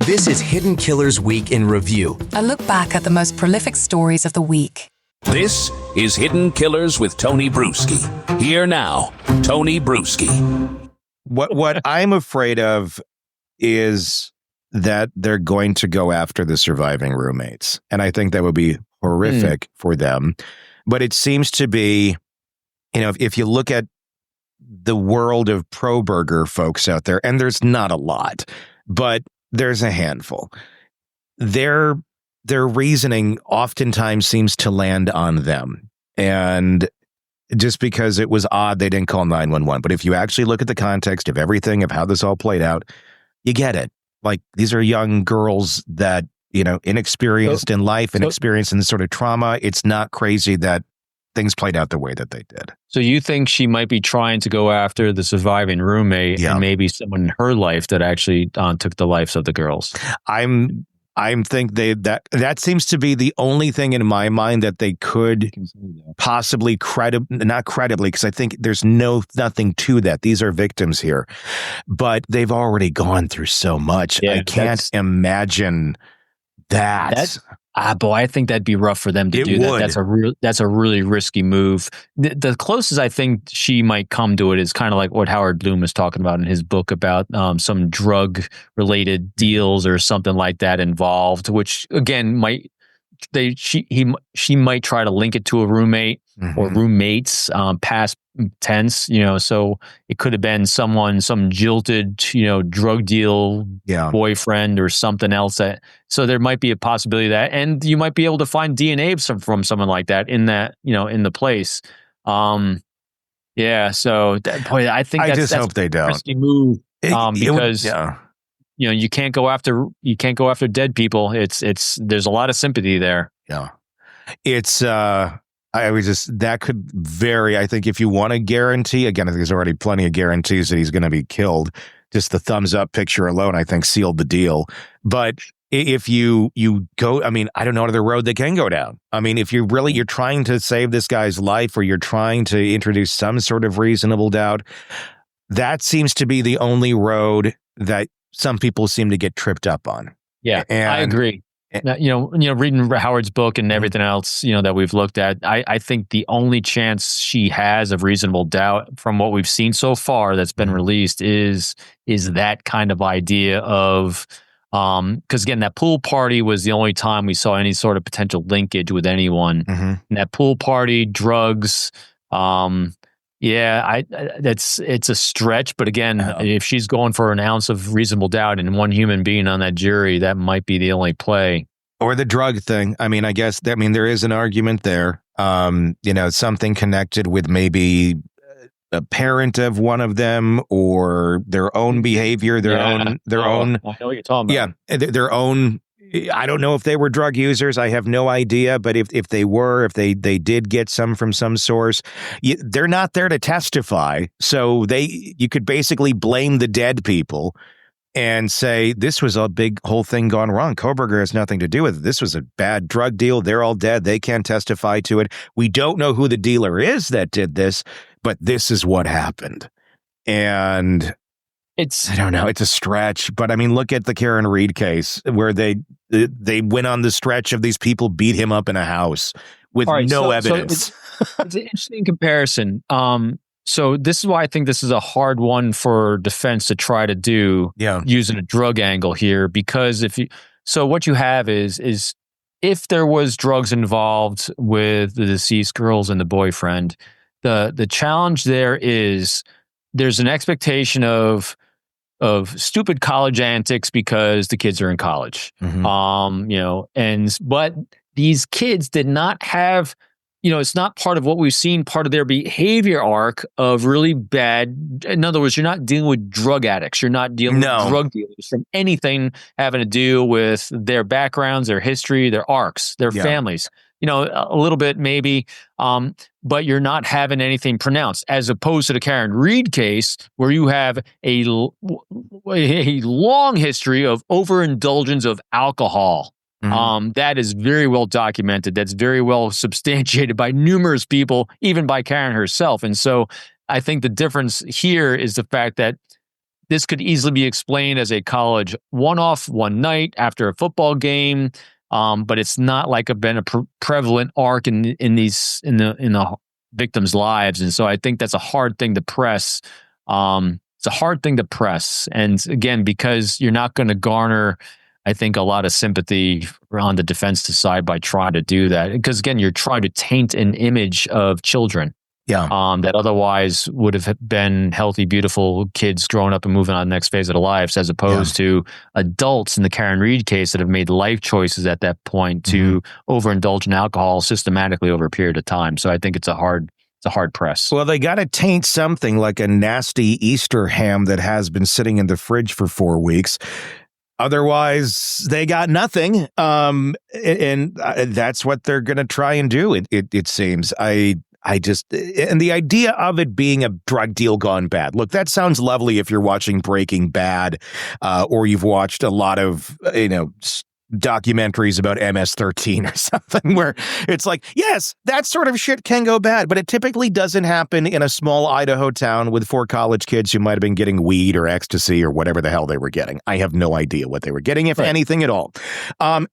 This is Hidden Killers Week in Review. A look back at the most prolific stories of the week. This is Hidden Killers with Tony Brueski. Here now, Tony Brueski. What I'm afraid of is that they're going to go after the surviving roommates. And I think that would be horrific for them. But it seems to be, if you look at the world of pro-burger folks out there, and there's not a lot, but there's a handful. Their reasoning oftentimes seems to land on them. And just because it was odd they didn't call 911. But if you actually look at the context of everything, of how this all played out, you get it. Like, these are young girls that, inexperienced in life and experienced in this sort of trauma. It's not crazy that things played out the way that they did. So you think she might be trying to go after the surviving roommate and maybe someone in her life that actually took the lives of the girls? I think that seems to be the only thing in my mind that they could possibly not credibly, because I think there's nothing to that. These are victims here, but they've already gone through so much. Yeah, I can't imagine that. Boy, I think that'd be rough for them to do that. That's a really risky move. The closest I think she might come to it is kind of like what Howard Bloom was talking about in his book about some drug-related deals or something like that involved, which again she might try to link it to a roommate or roommates, past tense, so it could have been some jilted, drug deal boyfriend or something else. So there might be a possibility of that, and you might be able to find DNA from someone like that in that, in the place. So I think I just hope they don't. A risky move, because you can't go after dead people. There's a lot of sympathy there. Yeah, it's that could vary. I think if you want to guarantee, again, I think there's already plenty of guarantees that he's going to be killed. Just the thumbs up picture alone, I think, sealed the deal. But if you go, I don't know other road they can go down. If you're trying to save this guy's life, or you're trying to introduce some sort of reasonable doubt, that seems to be the only road that some people seem to get tripped up on. Yeah, I agree. Reading Howard's book and everything else, that we've looked at, I think the only chance she has of reasonable doubt from what we've seen so far that's been released is that kind of idea of, because again, that pool party was the only time we saw any sort of potential linkage with anyone. And that pool party, drugs, it's a stretch, but again, if she's going for an ounce of reasonable doubt in one human being on that jury, that might be the only play. Or the drug thing. I guess there is an argument there. Something connected with maybe a parent of one of them, or their own behavior, their own. I know what you're talking about. Yeah, their own. I don't know if they were drug users. I have no idea. But if they were, if they did get some from some source, they're not there to testify. So you could basically blame the dead people and say, this was a big whole thing gone wrong. Kohberger has nothing to do with it. This was a bad drug deal. They're all dead. They can't testify to it. We don't know who the dealer is that did this, but this is what happened. And I don't know. It's a stretch, but look at the Karen Reed case where they went on the stretch of these people beat him up in a house with no evidence. So it's an interesting comparison. So this is why I think this is a hard one for defense to try to do using a drug angle here, because what you have is if there was drugs involved with the deceased girls and the boyfriend, the challenge there is there's an expectation of stupid college antics because the kids are in college. But these kids did not have, it's not part of what we've seen, part of their behavior arc of really bad. In other words, you're not dealing with drug addicts. You're not dealing with drug dealers from anything having to do with their backgrounds, their history, their arcs, their families. A little bit maybe, but you're not having anything pronounced, as opposed to the Karen Reed case where you have a long history of overindulgence of alcohol. That is very well documented. That's very well substantiated by numerous people, even by Karen herself. And so I think the difference here is the fact that this could easily be explained as a college one-off, one night after a football game, but it's not like been a prevalent arc in the victims' lives, and so I think that's a hard thing to press. It's a hard thing to press, and again, because you're not going to garner, I think, a lot of sympathy on the defensive side by trying to do that, because again, you're trying to taint an image of children. Yeah. That otherwise would have been healthy, beautiful kids growing up and moving on to the next phase of their lives, as opposed to adults in the Karen Reed case that have made life choices at that point to overindulge in alcohol systematically over a period of time. So I think it's a hard press. Well, they got to taint something like a nasty Easter ham that has been sitting in the fridge for 4 weeks. Otherwise, they got nothing. And that's what they're going to try and do. It seems. And the idea of it being a drug deal gone bad. Look, that sounds lovely if you're watching Breaking Bad, or you've watched a lot of, documentaries about MS-13 or something, where it's like, yes, that sort of shit can go bad, but it typically doesn't happen in a small Idaho town with 4 college kids who might have been getting weed or ecstasy or whatever the hell they were getting. I have no idea what they were getting, if anything at all.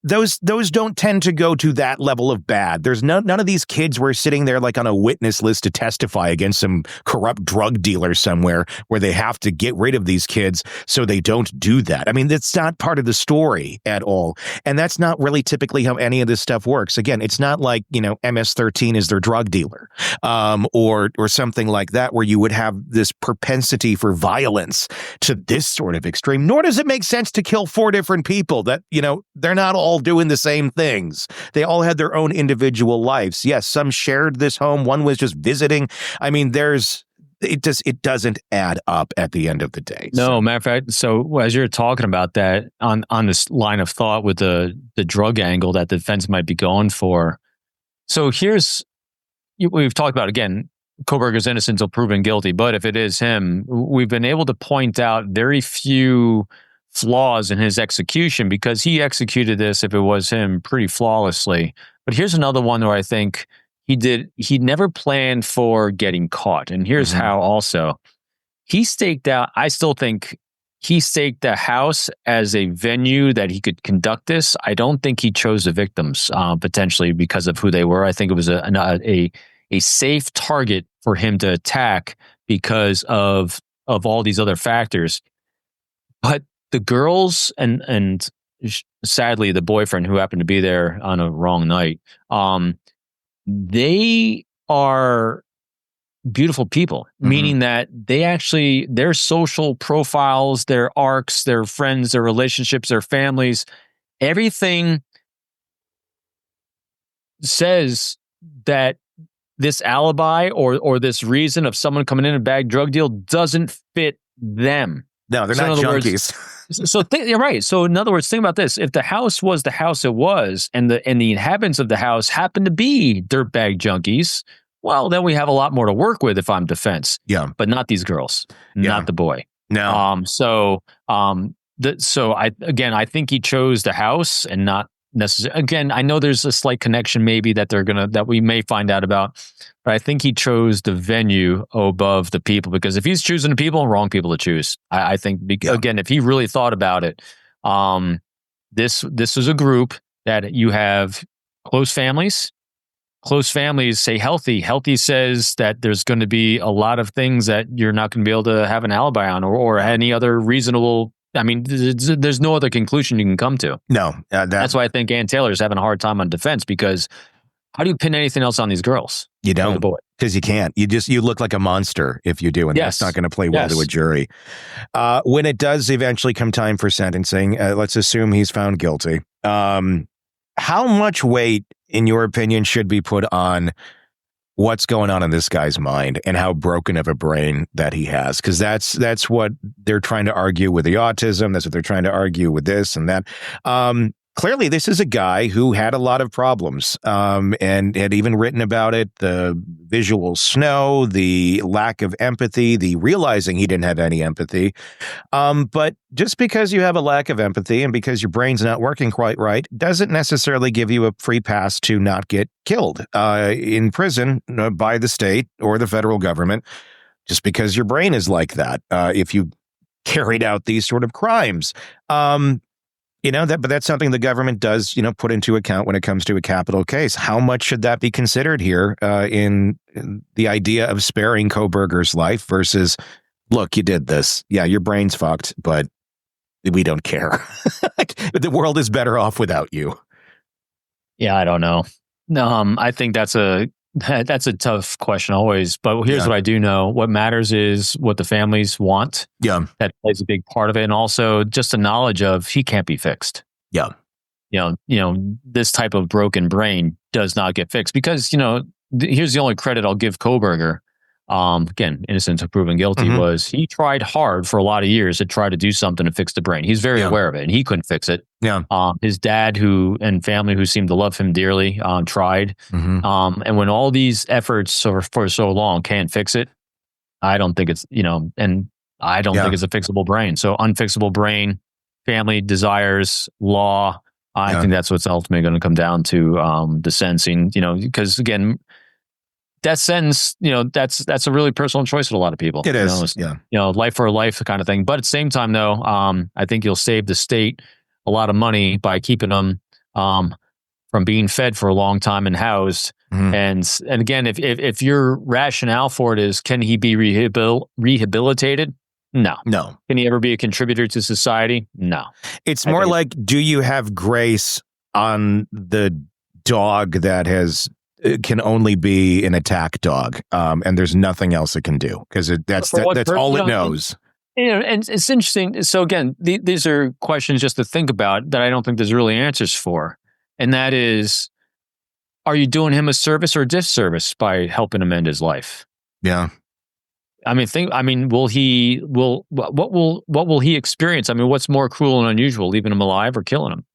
Those don't tend to go to that level of bad. There's none of these kids were sitting there like on a witness list to testify against some corrupt drug dealer somewhere where they have to get rid of these kids so they don't do that. I mean, that's not part of the story at all. And that's not really typically how any of this stuff works. Again, it's not like, MS-13 is their drug dealer, or something like that, where you would have this propensity for violence to this sort of extreme. Nor does it make sense to kill 4 different people that, they're not all doing the same things. They all had their own individual lives. Yes, some shared this home. One was just visiting. I mean, it doesn't add up at the end of the day. No, matter of fact, so as you're talking about that on this line of thought with the drug angle that the defense might be going for. So we've talked about, again, Kohberger's innocent until proven guilty, but if it is him, we've been able to point out very few flaws in his execution, because he executed this, if it was him, pretty flawlessly. But here's another one where I think he never planned for getting caught. And here's how also. He staked out, I still think he staked the house as a venue that he could conduct this. I don't think he chose the victims potentially because of who they were. I think it was a safe target for him to attack because of all these other factors. But the girls and sadly the boyfriend who happened to be there on a wrong night, they are beautiful people, meaning that they actually, their social profiles, their arcs, their friends, their relationships, their families, everything says that this alibi or this reason of someone coming in a bag drug deal doesn't fit them. No, they're not junkies. You're right. So in other words, think about this. If the house was the house it was, and the inhabitants of the house happen to be dirtbag junkies, well, then we have a lot more to work with if I'm defense. Yeah. But not these girls, not the boy. No. I think he chose the house and not necessarily. Again, I know there's a slight connection maybe that we may find out about, but I think he chose the venue above the people, because if he's choosing the people, wrong people to choose. I think again, if he really thought about it, this is a group that you have close families. Close families say healthy. Healthy says that there's going to be a lot of things that you're not going to be able to have an alibi on, or any other reasonable. I mean, there's no other conclusion you can come to. No. That's why I think Ann Taylor's having a hard time on defense, because how do you pin anything else on these girls? You don't, because you can't. You look like a monster if you do, and that's not going to play well to a jury. When it does eventually come time for sentencing, let's assume he's found guilty. How much weight, in your opinion, should be put on what's going on in this guy's mind and how broken of a brain that he has? Because that's what they're trying to argue with the autism. That's what they're trying to argue with this and that. Clearly, this is a guy who had a lot of problems, and had even written about it: the visual snow, the lack of empathy, the realizing he didn't have any empathy. But just because you have a lack of empathy and because your brain's not working quite right doesn't necessarily give you a free pass to not get killed in prison by the state or the federal government, just because your brain is like that. If you carried out these sort of crimes. But that's something the government does, put into account when it comes to a capital case. How much should that be considered here in the idea of sparing Kohberger's life versus, look, you did this. Yeah, your brain's fucked, but we don't care. The world is better off without you. Yeah, I don't know. I think that's a tough question always. But here's what I do know. What matters is what the families want. Yeah. That plays a big part of it. And also just a knowledge of he can't be fixed. Yeah. This type of broken brain does not get fixed because, here's the only credit I'll give Kohberger. Again, innocent until proven guilty, was he tried hard for a lot of years to try to do something to fix the brain. He's very aware of it, and he couldn't fix it. Yeah. His dad, and family who seemed to love him dearly, tried. And when all these efforts for so long can't fix it, I don't think it's and I don't think it's a fixable brain. So unfixable brain, family desires, law. I think that's what's ultimately going to come down to the sentencing. Because again, that sentence, that's a really personal choice for a lot of people. It is, life for life kind of thing. But at the same time, though, I think you'll save the state a lot of money by keeping them from being fed for a long time and housed. And again, if your rationale for it is, can he be rehabilitated? No. Can he ever be a contributor to society? No. It's more like, do you have grace on the dog that can only be an attack dog, and there's nothing else it can do because that's all it knows. And it's interesting. So again, these are questions just to think about that I don't think there's really answers for, and that is, are you doing him a service or a disservice by helping him end his life? Yeah. What will he experience? What's more cruel and unusual, leaving him alive or killing him?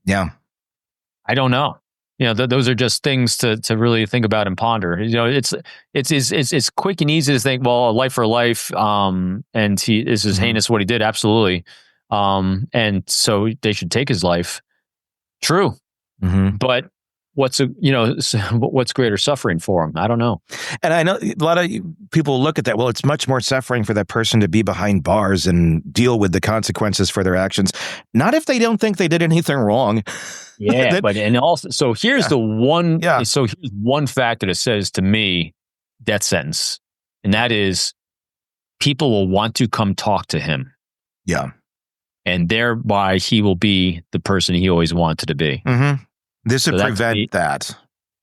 Yeah. I don't know. Those are just things to really think about and ponder. It's quick and easy to think, well, a life for life, and this is heinous what he did, absolutely, and so they should take his life. True, but what's greater suffering for him? I don't know. And I know a lot of people look at that. Well, it's much more suffering for that person to be behind bars and deal with the consequences for their actions. Not if they don't think they did anything wrong. Yeah, so here's the one. Yeah. So here's one factor that says to me, death sentence, and that is, people will want to come talk to him. Yeah, and thereby he will be the person he always wanted to be. This would prevent that.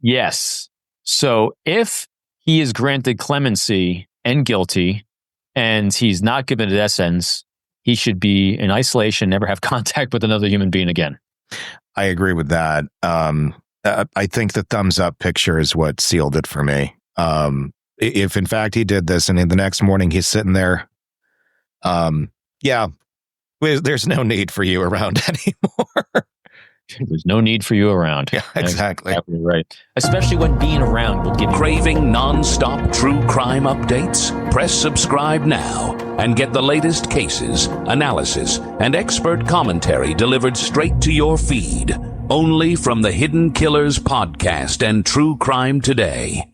Yes. So if he is granted clemency and guilty, and he's not given a death sentence, he should be in isolation, never have contact with another human being again. I agree with that. I think the thumbs up picture is what sealed it for me. If in fact he did this and in the next morning he's sitting there, there's no need for you around anymore. There's no need for you around. Yeah, exactly. That's exactly right. Especially when being around will give you... Craving non-stop true crime updates? Press subscribe now and get the latest cases, analysis, and expert commentary delivered straight to your feed. Only from the Hidden Killers podcast and True Crime Today.